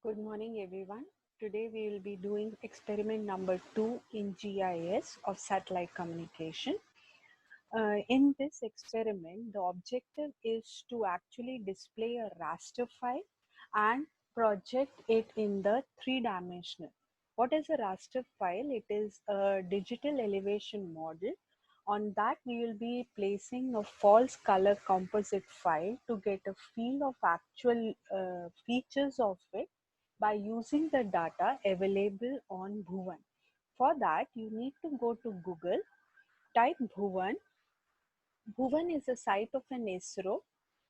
Good morning, everyone. Today we will be doing experiment number 2 in GIS of satellite communication. In this experiment, the objective is to actually display a raster file and project it in the three-dimensional. What is a raster file? It is a digital elevation model. On that, we will be placing a false color composite file to get a feel of actual features of it by using the data available on Bhuvan. For that, you need to go to Google, type Bhuvan. Bhuvan is a site of an ISRO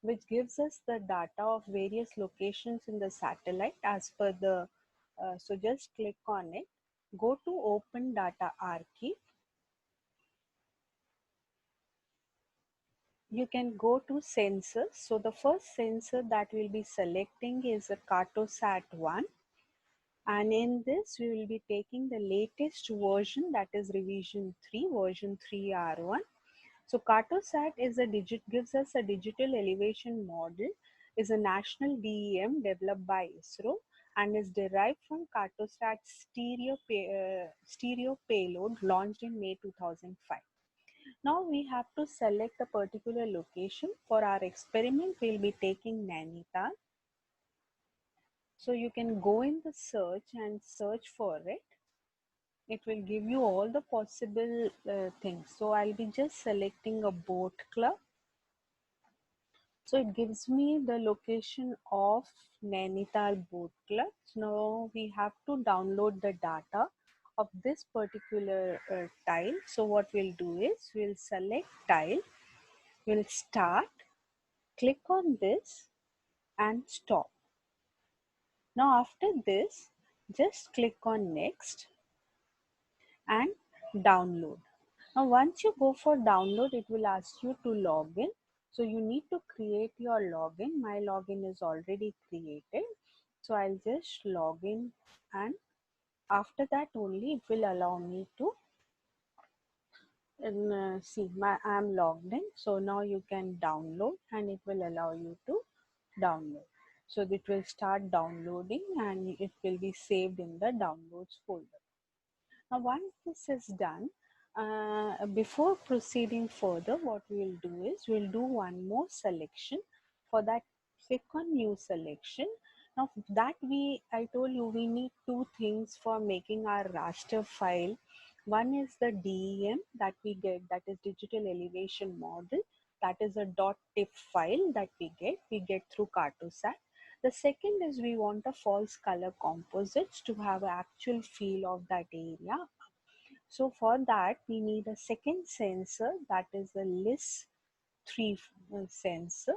which gives us the data of various locations in the satellite as per the, so just click on it, go to Open Data Archive. You can go to sensors. So the first sensor that we'll be selecting is a Cartosat 1. And in this, we will be taking the latest version, that is revision 3, version 3R1. So Cartosat is gives us a digital elevation model, is a national DEM developed by ISRO and is derived from Cartosat's stereo payload launched in May 2005. Now we have to select a particular location. For our experiment, we'll be taking Nainital. So you can go in the search and search for it. It will give you all the possible things. So I'll be just selecting a boat club. So it gives me the location of Nainital Boat Club. Now we have to download the data of this particular tile. So what we'll do is we'll select tile, we'll start, click on this and stop. Now after this, just click on next and download. Now once you go for download, it will ask you to log in. So you need to create your login. My login is already created. So I'll just log in, and after that only it will allow me to see I'm logged in. So now you can download and it will allow you to download. So it will start downloading and it will be saved in the downloads folder. Now once this is done, before proceeding further, what we will do is we'll do one more selection. For that, click on new selection. Now that I told you we need two things for making our raster file. One is the DEM that we get, that is digital elevation model. That is a .tif file that we get through Cartosat. The second is we want a false color composites to have an actual feel of that area. So for that, we need a second sensor, that is a LIS3 sensor.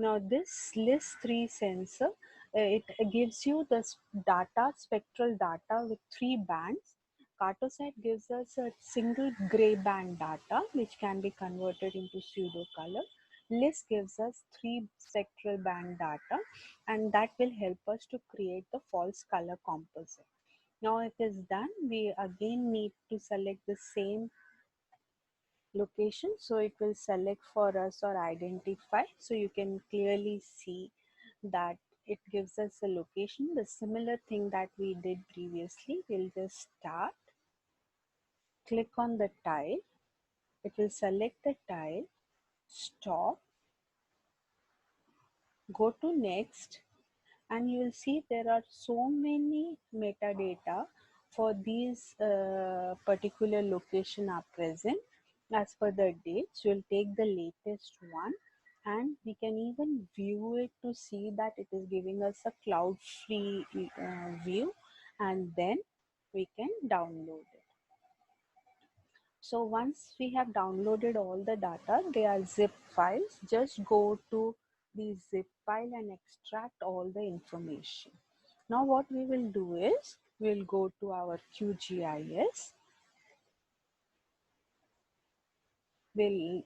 Now this LIS3 sensor, it gives you the spectral data with 3 bands. Cartosat gives us a single gray band data which can be converted into pseudo color. LIS gives us 3 spectral band data, and that will help us to create the false color composite. Now it is done. We again need to select the same location, so it will select for us or identify. So you can clearly see that it gives us a location, the similar thing that we did previously. We'll just start, click on the tile, it will select the tile, stop, go to next, and you will see there are so many metadata for these particular location are present. As per the dates, we'll take the latest one, and we can even view it to see that it is giving us a cloud free view, and then we can download it. So once we have downloaded all the data, they are zip files. Just go to the zip file and extract all the information. Now what we will do is, we'll go to our QGIS. We'll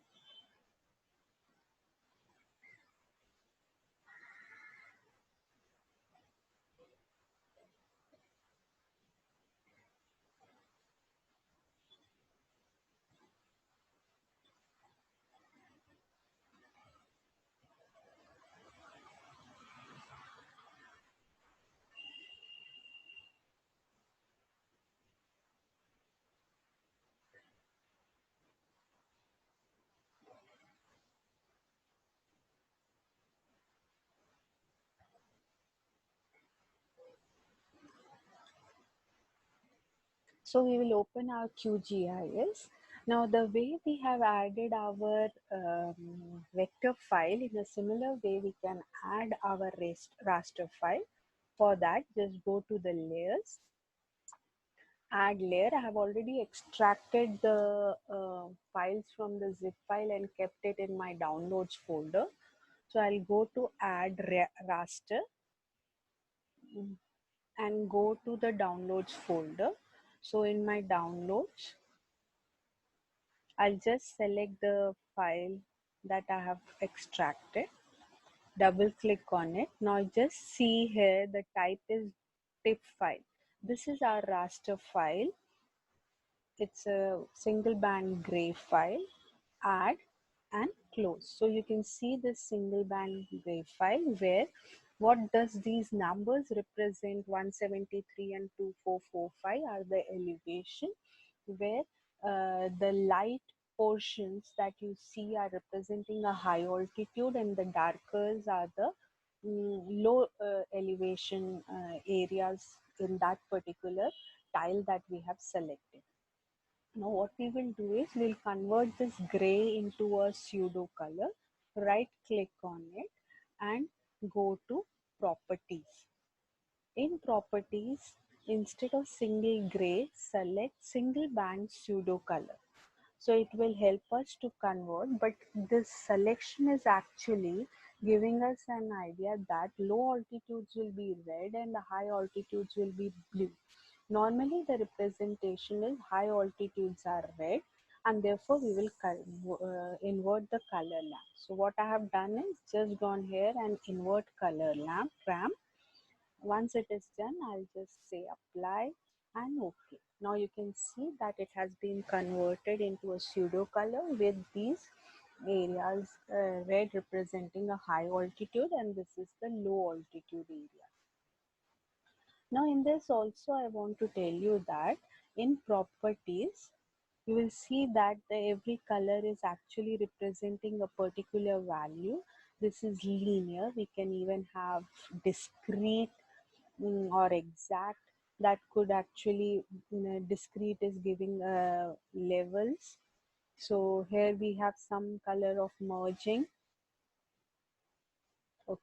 So we will open our QGIS. Now the way we have added our vector file, in a similar way we can add our raster file. For that, just go to the layers, add layer. I have already extracted the files from the zip file and kept it in my downloads folder. So I'll go to add raster and go to the downloads folder. So in my downloads, I'll just select the file that I have extracted, double click on it. Now just see here the type is TIFF file. This is our raster file. It's a single band gray file. Add and close. So you can see this single band gray file where what does these numbers represent, 173 and 2445 are the elevation, where the light portions that you see are representing a high altitude and the darkers are the low elevation areas in that particular tile that we have selected. Now what we will do is we'll convert this gray into a pseudo color, right click on it and go to properties. In properties, instead of single gray, select single band pseudo color. So it will help us to convert, but this selection is actually giving us an idea that low altitudes will be red and the high altitudes will be blue. Normally the representation is high altitudes are red and therefore we will invert the color lamp. So what I have done is just gone here and invert color lamp ramp. Once it is done, I'll just say apply and OK. Now you can see that it has been converted into a pseudo color with these areas red representing a high altitude and this is the low altitude area. Now in this also I want to tell you that in properties you will see that every color is actually representing a particular value. This is linear. We can even have discrete or exact. That could actually, discrete is giving levels. So here we have some color of merging. Okay.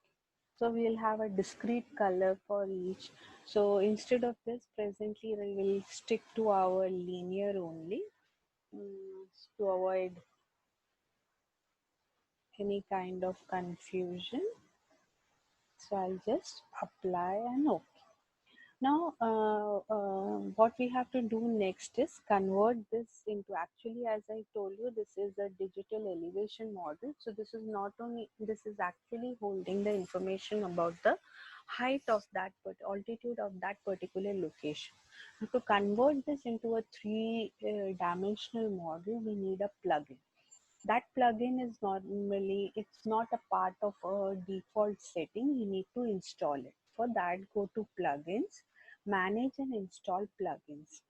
So we'll have a discrete color for each. So instead of this, presently we will stick to our linear only to avoid any kind of confusion. So I'll just apply and OK. Now, what we have to do next is convert this into, actually, as I told you, this is a digital elevation model. So this is not only, this is actually holding the information about the height of that, altitude of that particular location. Now, to convert this into a three-dimensional model, we need a plugin. That plugin is normally, it's not a part of a default setting. You need to install it. For that, go to plugins, manage and install plugins.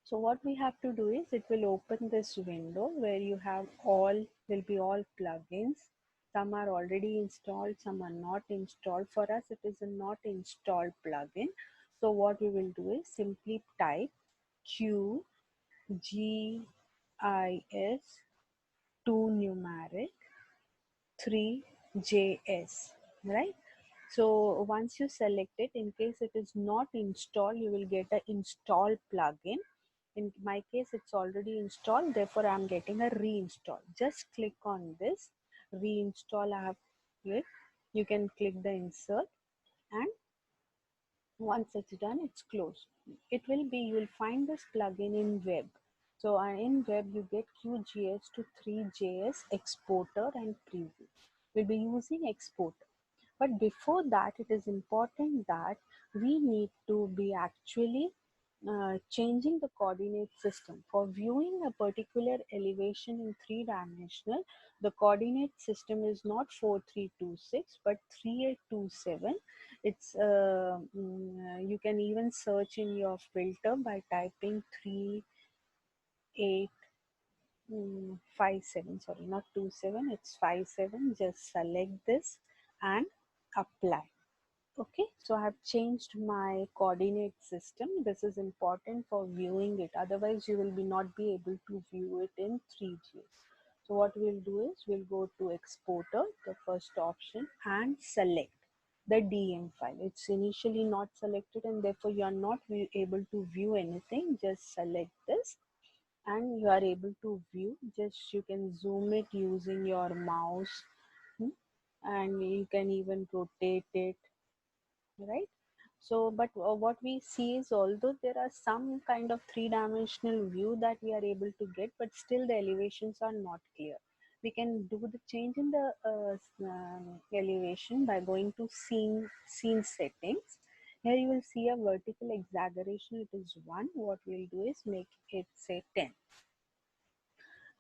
So what we have to do is it will open this window where you have will be all plugins. Some are already installed, some are not installed. For us, it is a not installed plugin. So what we will do is simply type QGIS 2 numeric 3JS, right? So once you select it, in case it is not installed, you will get an install plugin. In my case, it's already installed, therefore I'm getting a reinstall. Just click on this reinstall. I have clicked. You can click the insert and once it's done, it's closed. It will be, you will find this plugin in web. So in web, you get QGIS to 3JS exporter and preview. We'll be using exporter. But before that, it is important that we need to be actually changing the coordinate system. For viewing a particular elevation in three-dimensional, the coordinate system is not 4326 but 3827. It's you can even search in your filter by typing 3857, sorry, not 27, it's 57. Just select this and apply. Okay, so I have changed my coordinate system. This is important for viewing it. Otherwise, you will be not be able to view it in 3GIS. So what we'll do is we'll go to exporter, the first option, and select the DM file. It's initially not selected and therefore you are not able to view anything. Just select this and you are able to view. Just you can zoom it using your mouse, and you can even rotate it, right? So but what we see is, although there are some kind of three-dimensional view that we are able to get, but still the elevations are not clear. We can do the change in the elevation by going to scene settings. Here you will see a vertical exaggeration, it is 1. What we'll do is make it say 10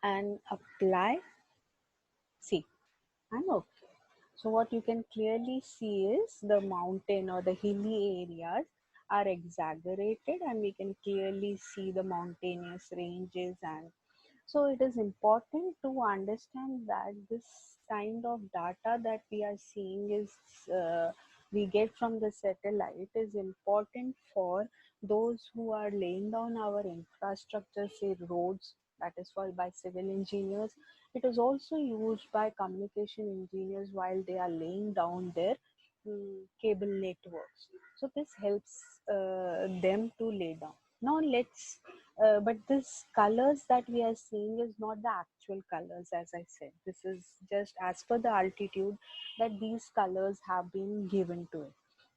and apply, see, and okay. So what you can clearly see is the mountain or the hilly areas are exaggerated, and we can clearly see the mountainous ranges. And so it is important to understand that this kind of data that we are seeing is we get from the satellite is important for those who are laying down our infrastructure, say roads, that is for by civil engineers. It is also used by communication engineers while they are laying down their cable networks. So this helps them to lay down. Now let's but this colors that we are seeing is not the actual colors. As I said, this is just as per the altitude that these colors have been given to it.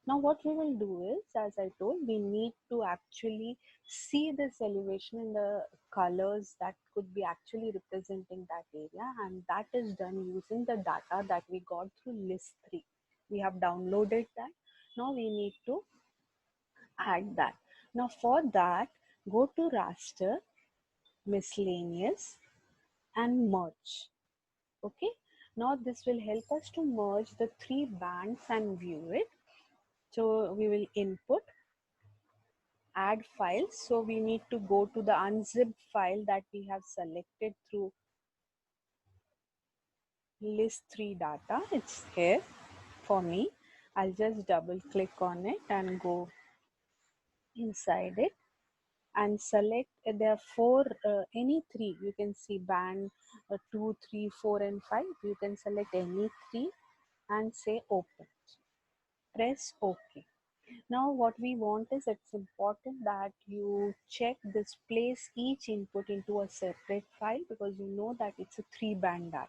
Now what we will do is, as I told, we need to actually see this elevation in the colors that could be actually representing that area, and that is done using the data that we got through list 3. We have downloaded that. Now we need to add that. Now for that, go to raster, miscellaneous, and merge. Okay, now this will help us to merge the 3 bands and view it. So we will input, add files. So we need to go to the unzipped file that we have selected through list 3 data. It's here for me. I'll just double click on it and go inside it and select. There are 4, any 3 you can see, band 2, 3, 4 and 5. You can select any 3 and say open. Press OK. Now what we want is, it's important that you check this, place each input into a separate file, because you know that it's a 3 band data,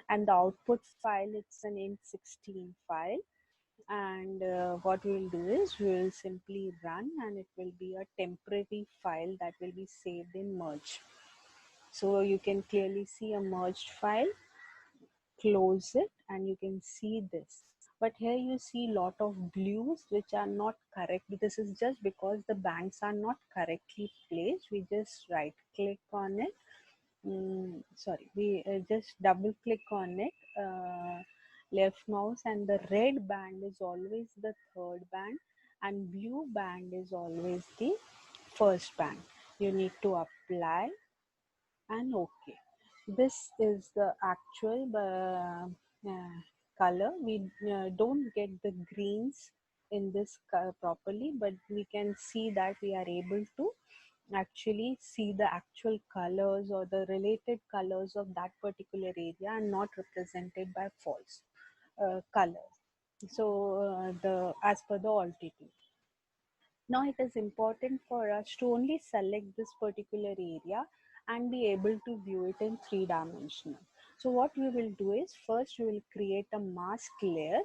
and the output file, it's an int16 file. And what we will do is we will simply run, and it will be a temporary file that will be saved in merge. So you can clearly see a merged file. Close it and you can see this, but here you see lot of blues which are not correct. This is just because the bands are not correctly placed. We just right click on it, sorry, we just double click on it, left mouse, and the red band is always the third band and blue band is always the first band. You need to apply and okay. This is the actual color. We don't get the greens in this properly, but we can see that we are able to actually see the actual colors or the related colors of that particular area and not represented by false colors. So the as per the altitude. Now it is important for us to only select this particular area and be able to view it in 3-dimensional. So what we will do is, first we will create a mask layer.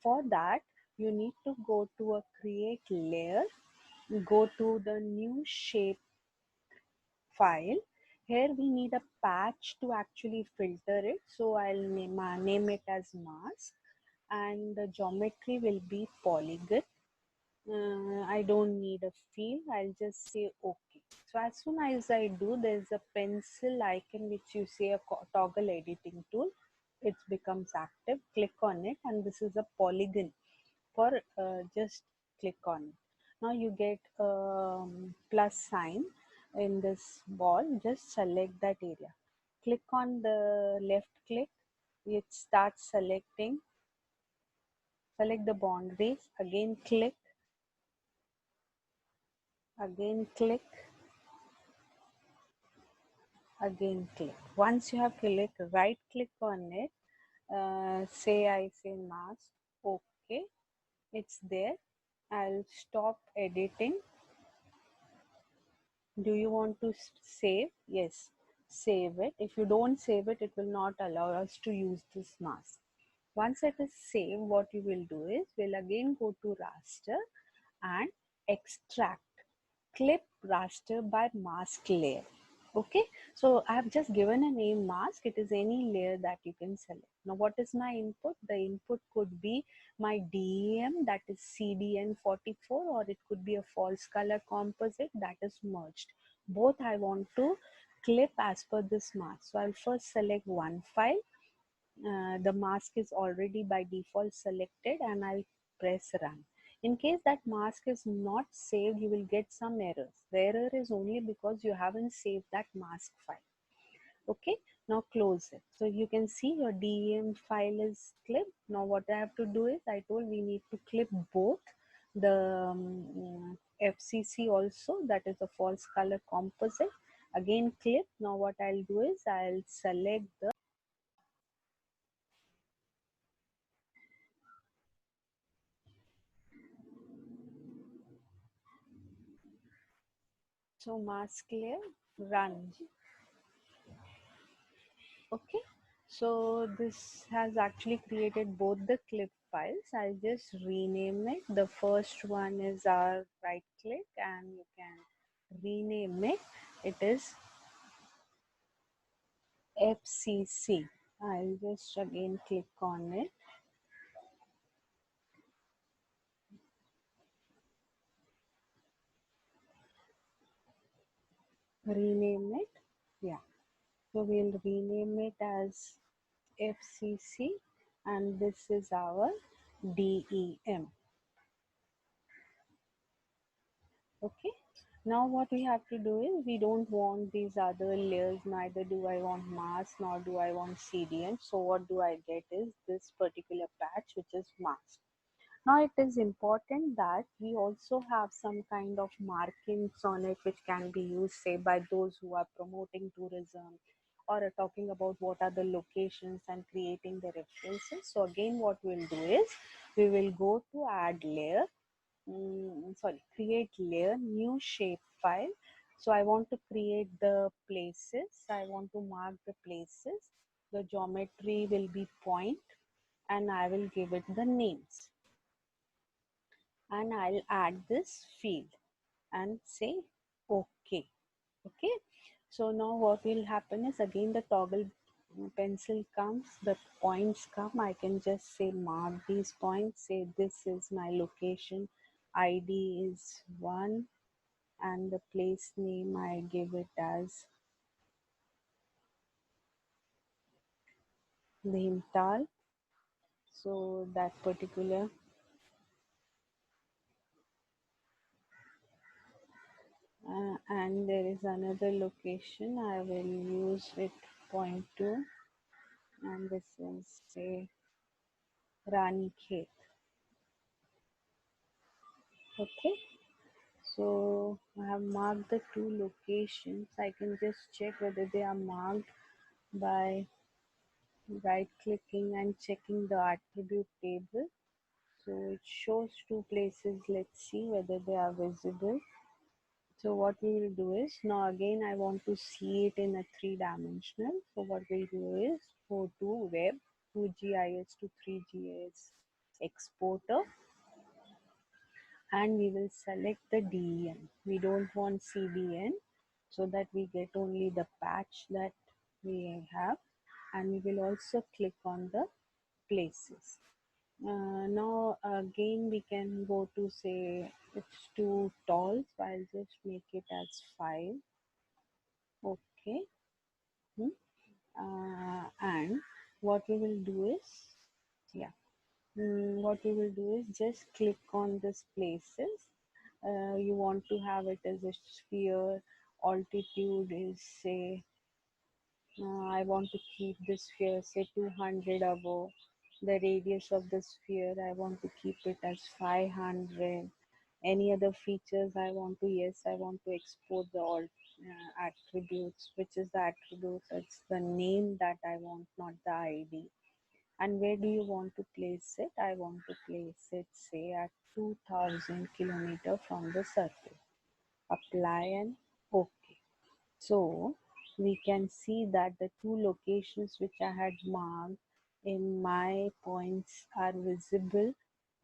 For that you need to go to a create layer, go to the new shape file. Here we need a patch to actually filter it. So I'll name it as mask, and the geometry will be polygon. I don't need a field. I'll just say OK. So as soon as I do, there's a pencil icon which you see a toggle editing tool. It becomes active. Click on it, and this is a polygon. For just click on it. Now you get plus sign in this ball. Just select that area. Click on the left click. It starts selecting Select the boundaries, again click, again click. Once you have clicked, right click on it, I say mask, okay, it's there. I'll stop editing. Do you want to save? Yes, save it. If you don't save it, it will not allow us to use this mask. Once it is saved, what you will do is we'll again go to raster and extract clip raster by mask layer. Okay, so I have just given a name mask. It is any layer that you can select. Now, what is my input? The input could be my DEM, that is CDN44, or it could be a false color composite that is merged. Both I want to clip as per this mask. So I'll first select one file. The mask is already by default selected and I'll press run. In case that mask is not saved, you will get some errors. The error is only because you haven't saved that mask file. Okay, now close it. So you can see your DEM file is clipped. Now what I have to do is, I told we need to clip both the FCC also, that is a false color composite. Again clip. Now what I'll do is I'll select the mask layer, run. Okay, so this has actually created both the clip files. I'll just rename it. The first one is our right click and you can rename it. It is FCC. I'll just again click on it. Rename it. Yeah. So we'll rename it as FCC and this is our DEM. Okay, now what we have to do is, we don't want these other layers, neither do I want mask nor do I want CDN. So what do I get is this particular patch, which is mask. Now it is important that we also have some kind of markings on it which can be used, say, by those who are promoting tourism or are talking about what are the locations and creating the references. So again what we'll do is, we will go to add layer, create layer, new shape file. So I want to create the places. I want to mark the places. The geometry will be point and I will give it the names. And I'll add this field and say okay. Okay. So now what will happen is, again the toggle pencil comes, the points come. I can just say mark these points, say this is my location, ID is 1 and the place name I give it as Bhimtal. So that particular and there is another location I will use it point 2 and this is say Ranikhet. Okay, so I have marked the two locations. I can just check whether they are marked by right clicking and checking the attribute table. So it shows two places. Let's see whether they are visible. So what we will do is, now again I want to see it in a 3-dimensional. So what we'll do is go to web, 2GIS to 3GIS exporter, and we will select the DEN. We don't want CDN, so that we get only the patch that we have, and we will also click on the places. Now again we can go to, say it's too tall, so I'll just make it as 5. Okay. Hmm. And what we will do is, yeah, what we will do is just click on this places. You want to have it as a sphere. Altitude is, say, I want to keep this sphere say 200 above. The radius of the sphere, I want to keep it as 500. Any other features I want to, yes, I want to export the all attributes. Which is the attribute? It's the name that I want, not the ID. And where do you want to place it? I want to place it, say, at 2000 kilometer from the surface. Apply and OK. So we can see that the two locations which I had marked in my points are visible,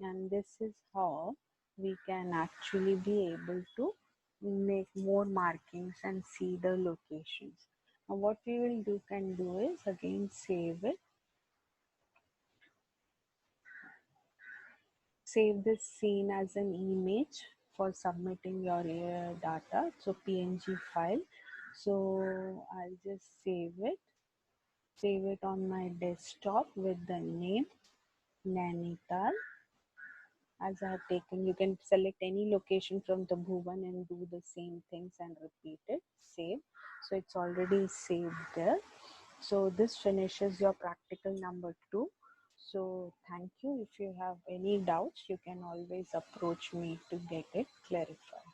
and this is how we can actually be able to make more markings and see the locations. Now what we will do can do is again save it. Save this scene as an image for submitting your data, so PNG file. So I'll just save it on my desktop with the name Nainital. As I have taken, you can select any location from the Bhuvan and do the same things and repeat it. Save. So it's already saved there. So this finishes your practical number 2. So thank you. If you have any doubts, you can always approach me to get it clarified.